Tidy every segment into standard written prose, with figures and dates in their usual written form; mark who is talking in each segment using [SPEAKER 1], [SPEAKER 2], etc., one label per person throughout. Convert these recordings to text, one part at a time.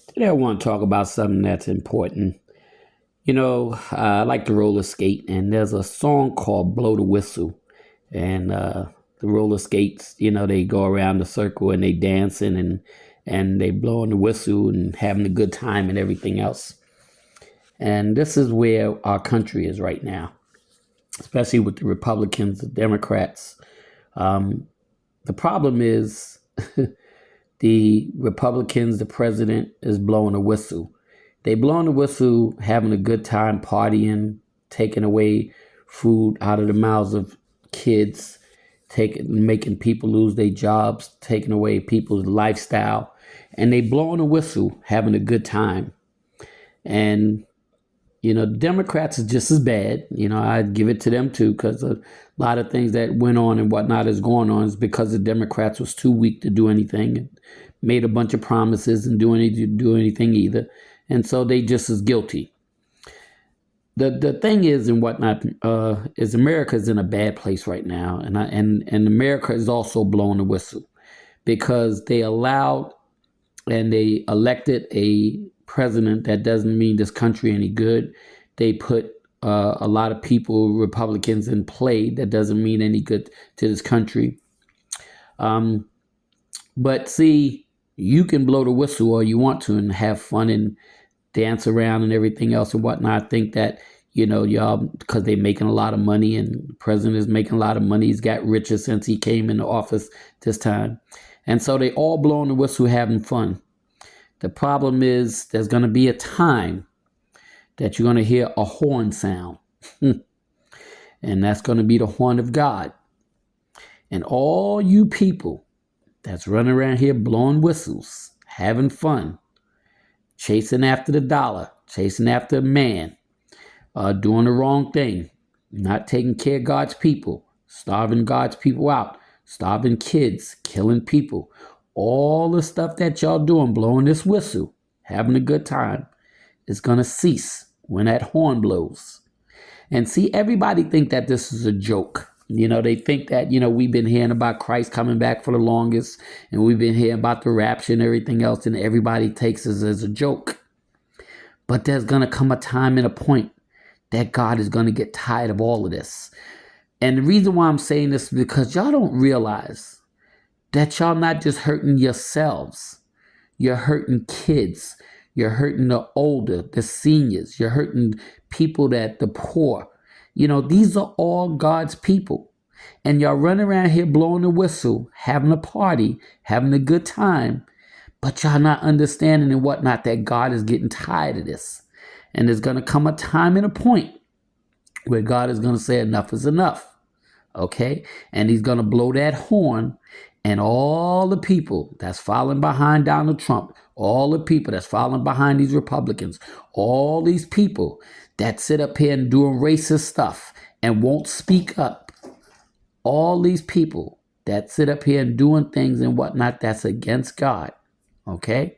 [SPEAKER 1] Today, I want to talk about something that's important. I like to roller skate, and there's a song called Blow the Whistle. And the roller skates, they go around the circle and they dancing and they blowing the whistle and having a good time and everything else. And this is where our country is right now, especially with the Republicans, the Democrats. Um, the problem is the Republicans, the president is blowing a whistle. They blowing the whistle, having a good time, partying, taking away food out of the mouths of kids, making people lose their jobs, taking away people's lifestyle, and they blowing a whistle, having a good time. And the Democrats is just as bad. I'd give it to them too, because a lot of things that went on and whatnot is going on is because the Democrats was too weak to do anything and made a bunch of promises and do anything either. And so they just as guilty. The thing is and whatnot is America's in a bad place right now, and America is also blowing the whistle because they allowed and they elected a president that doesn't mean this country any good. They put a lot of people, Republicans, in play that doesn't mean any good to this country. But see, you can blow the whistle all you want to and have fun and dance around and everything else and whatnot. I think that, y'all, because they're making a lot of money and the president is making a lot of money. He's got richer since he came into office this time. And so they all blowing the whistle, having fun. The problem is there's going to be a time that you're going to hear a horn sound. And that's going to be the horn of God. And all you people that's running around here blowing whistles, having fun, chasing after the dollar, chasing after a man, doing the wrong thing, not taking care of God's people, starving God's people out, starving kids, killing people. All the stuff that y'all doing, blowing this whistle, having a good time, is going to cease when that horn blows. And see, everybody think that this is a joke. They think that, we've been hearing about Christ coming back for the longest, and we've been hearing about the rapture and everything else, and everybody takes this as a joke. But there's going to come a time and a point that God is going to get tired of all of this. And the reason why I'm saying this is because y'all don't realize that y'all not just hurting yourselves. You're hurting kids. You're hurting the older, the seniors. You're hurting people the poor. These are all God's people. And y'all run around here blowing the whistle, having a party, having a good time. But y'all not understanding and whatnot that God is getting tired of this. And there's going to come a time and a point where God is going to say enough is enough. Okay? And he's going to blow that horn. And all the people that's following behind Donald Trump, all the people that's following behind these Republicans, all these people that sit up here and doing racist stuff and won't speak up, all these people that sit up here and doing things and whatnot that's against God, okay?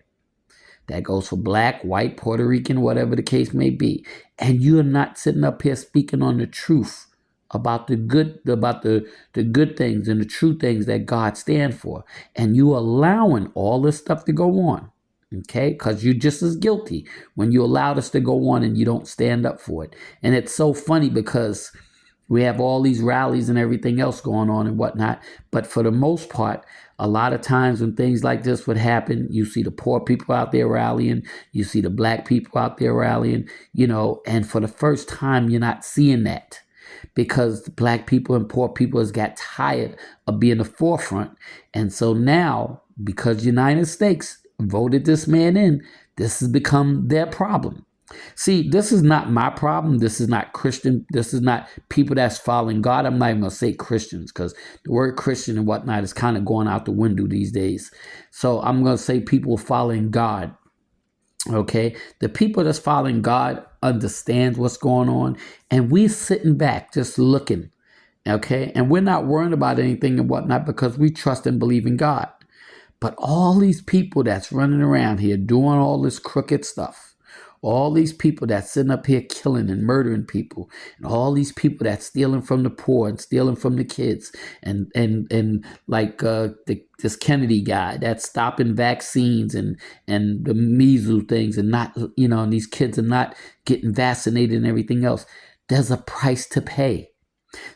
[SPEAKER 1] That goes for black, white, Puerto Rican, whatever the case may be. And you're not sitting up here speaking on the truth about the good things and the true things that God stands for. And you allowing all this stuff to go on. Okay? Because you're just as guilty when you allow this to go on and you don't stand up for it. And it's so funny because we have all these rallies and everything else going on and whatnot. But for the most part, a lot of times when things like this would happen, you see the poor people out there rallying, you see the black people out there rallying, and for the first time, you're not seeing that because the black people and poor people has got tired of being the forefront. And so now, because the United States voted this man in, this has become their problem. See, this is not my problem. This is not Christian. This is not people that's following God. I'm not even going to say Christians because the word Christian and whatnot is kind of going out the window these days. So I'm going to say people following God. Okay, the people that's following God understand what's going on, and we sitting back just looking. Okay, and we're not worrying about anything and whatnot because we trust and believe in God. But all these people that's running around here doing all this crooked stuff, all these people that's sitting up here killing and murdering people, and all these people that's stealing from the poor and stealing from the kids, and like this Kennedy guy that's stopping vaccines and the measles things, and not, and these kids are not getting vaccinated and everything else. There's a price to pay.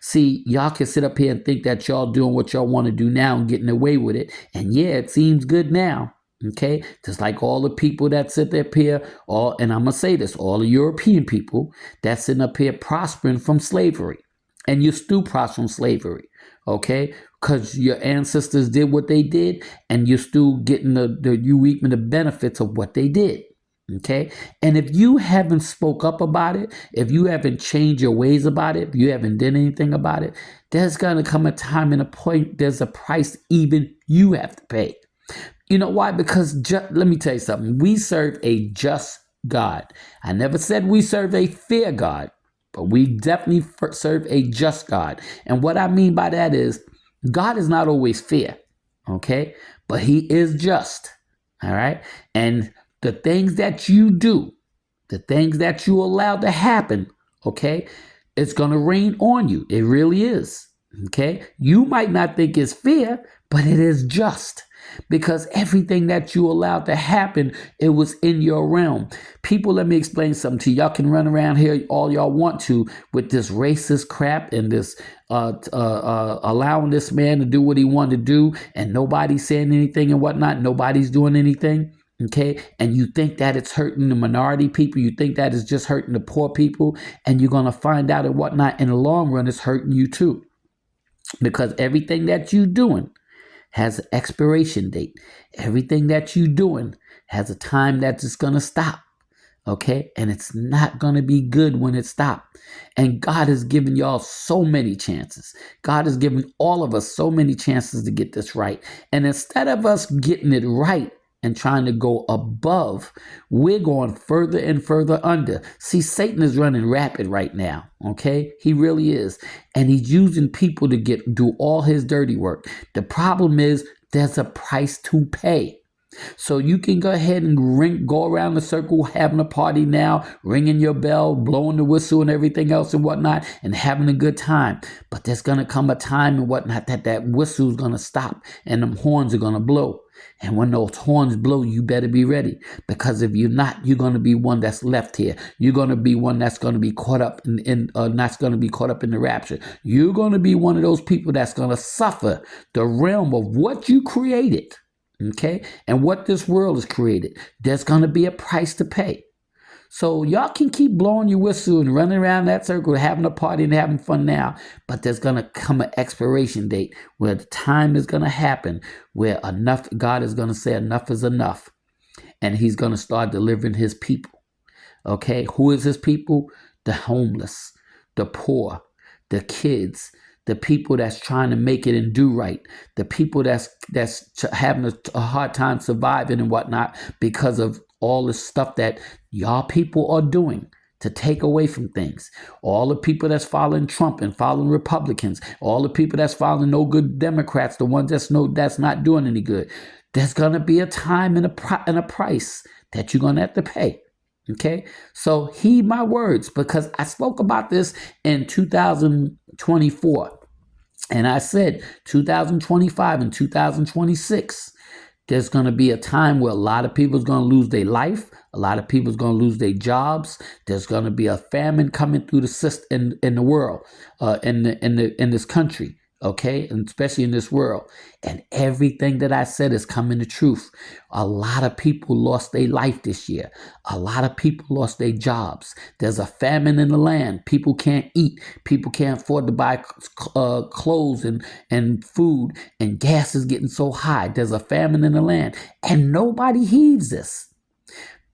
[SPEAKER 1] See, y'all can sit up here and think that y'all doing what y'all want to do now and getting away with it. And yeah, it seems good now. Okay, just like all the people that sit up here, and I'm gonna say this, all the European people that's sitting up here prospering from slavery, and you still prosper from slavery, okay? Because your ancestors did what they did, and you're still getting you reaping the benefits of what they did. Okay. And if you haven't spoke up about it, if you haven't changed your ways about it, if you haven't done anything about it, there's going to come a time and a point, there's a price even you have to pay. You know why? Because let me tell you something. We serve a just God. I never said we serve a fair God, but we definitely serve a just God. And what I mean by that is God is not always fair. Okay. But he is just. All right. And the things that you do, the things that you allow to happen, okay, it's going to rain on you. It really is, okay? You might not think it's fair, but it is just, because everything that you allowed to happen, it was in your realm. People, let me explain something to you. Y'all can run around here all y'all want to with this racist crap and this allowing this man to do what he wanted to do, and nobody's saying anything and whatnot. Nobody's doing anything. Okay, and you think that it's hurting the minority people, you think that it's just hurting the poor people, and you're going to find out and whatnot in the long run it's hurting you too. Because everything that you're doing has an expiration date. Everything that you're doing has a time that it's going to stop. Okay, and it's not going to be good when it stops. And God has given y'all so many chances. God has given all of us so many chances to get this right. And instead of us getting it right and trying to go above, we're going further and further under. See, Satan is running rapid right now, okay? He really is. And he's using people to do all his dirty work. The problem is there's a price to pay. So you can go ahead and go around the circle, having a party now, ringing your bell, blowing the whistle and everything else and whatnot, and having a good time. But there's going to come a time and whatnot that whistle's going to stop and them horns are going to blow. And when those horns blow, you better be ready, because if you're not, you're going to be one that's left here. You're going to be one that's going to be caught up not going to be caught up in the rapture. You're going to be one of those people that's going to suffer the realm of what you created. Okay, and what this world has created. There's going to be a price to pay. So y'all can keep blowing your whistle and running around that circle, having a party and having fun now, but there's going to come an expiration date where the time is going to happen where God is going to say enough is enough, and he's going to start delivering his people. Okay, who is his people? The homeless, the poor, the kids, the people that's trying to make it and do right, the people that's having a hard time surviving and whatnot because of all the stuff that y'all people are doing to take away from things. All the people that's following Trump and following Republicans, all the people that's following no good Democrats, the ones that's not doing any good. There's gonna be a time and a price that you're gonna have to pay. Okay, so heed my words, because I spoke about this in 2024. And I said 2025 and 2026, there's going to be a time where a lot of people is going to lose their life. A lot of people is going to lose their jobs. There's going to be a famine coming through the system in the world, in this country. Okay, and especially in this world. And everything that I said is coming to truth. A lot of people lost their life this year. A lot of people lost their jobs. There's a famine in the land. People can't eat. People can't afford to buy clothes and food, and gas is getting so high. There's a famine in the land, and nobody heeds this.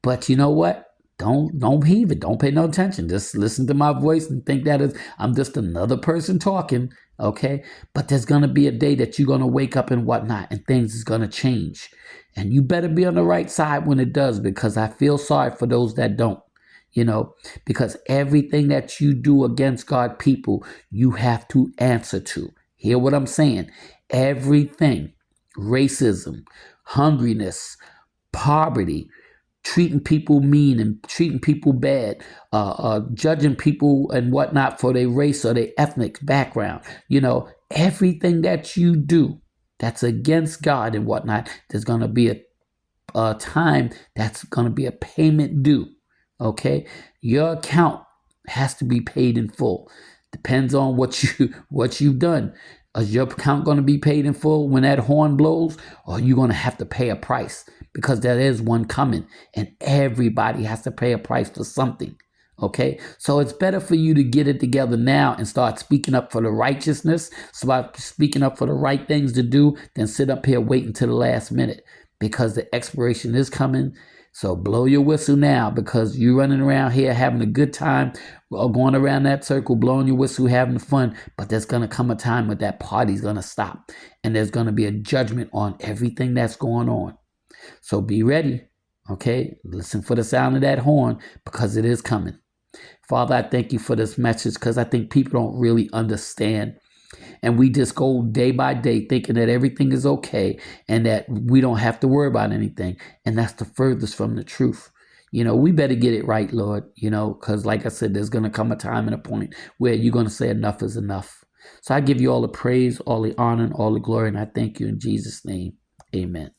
[SPEAKER 1] But you know what? Don't heave it. Don't pay no attention. Just listen to my voice and think that I'm just another person talking. Okay. But there's going to be a day that you're going to wake up and whatnot, and things is going to change. And you better be on the right side when it does, because I feel sorry for those that don't, because everything that you do against God people, you have to answer to. Hear what I'm saying? Everything, racism, hungriness, poverty, treating people mean and treating people bad, judging people and whatnot for their race or their ethnic background. Everything that you do that's against God and whatnot, there's going to be a time that's going to be a payment due. Okay, your account has to be paid in full. Depends on what you've done. Is your account going to be paid in full when that horn blows, or are you going to have to pay a price? Because there is one coming, and everybody has to pay a price for something. Okay, so it's better for you to get it together now and start speaking up for the righteousness, start speaking up for the right things to do, than sit up here waiting till the last minute, because the expiration is coming. So blow your whistle now, because you're running around here having a good time, or going around that circle, blowing your whistle, having fun. But there's going to come a time when that party's going to stop, and there's going to be a judgment on everything that's going on. So be ready, okay? Listen for the sound of that horn, because it is coming. Father, I thank you for this message, because I think people don't really understand. And we just go day by day thinking that everything is okay and that we don't have to worry about anything. And that's the furthest from the truth. We better get it right, Lord, because like I said, there's going to come a time and a point where you're going to say enough is enough. So I give you all the praise, all the honor, and all the glory. And I thank you in Jesus' name. Amen.